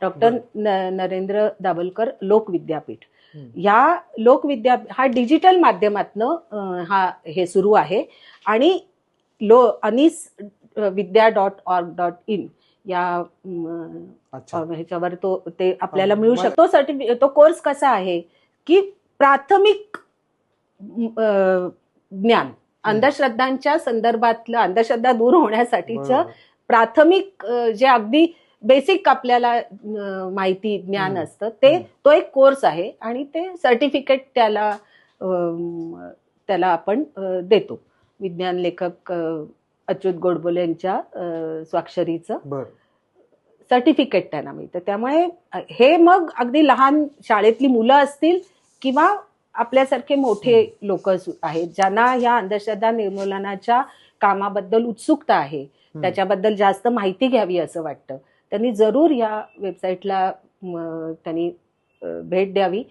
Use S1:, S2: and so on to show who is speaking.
S1: Doctor Narendra Dabholkar लोक विद्यापीठ. या हा डिजिटल माध्यमातनं हे सुरू आहे आणि anisvidya.org.in या ह्याच्यावर ते आपल्याला मिळू शकतो. तो कोर्स कसा आहे की प्राथमिक ज्ञान, अंधश्रद्धांच्या संदर्भातलं, अंधश्रद्धा दूर होण्यासाठीचं प्राथमिक जे अगदी बेसिक आपल्याला माहिती ज्ञान असतं तो एक कोर्स आहे आणि ते सर्टिफिकेट त्याला आपण देतो. विज्ञान लेखक अच्युत गोडबोले यांच्या स्वाक्षरीचं सर्टिफिकेट त्यांना मिळतं. त्यामुळे हे मग अगदी लहान शाळेतली मुलं असतील किंवा आपल्यासारखे मोठे लोक आहेत ज्यांना या अंधश्रद्धा निर्मूलनाच्या कामाबद्दल उत्सुकता आहे, त्याच्याबद्दल जास्त माहिती घ्यावी असं वाटतं, त्यांनी जरूर या वेबसाईटला त्यांनी भेट द्यावी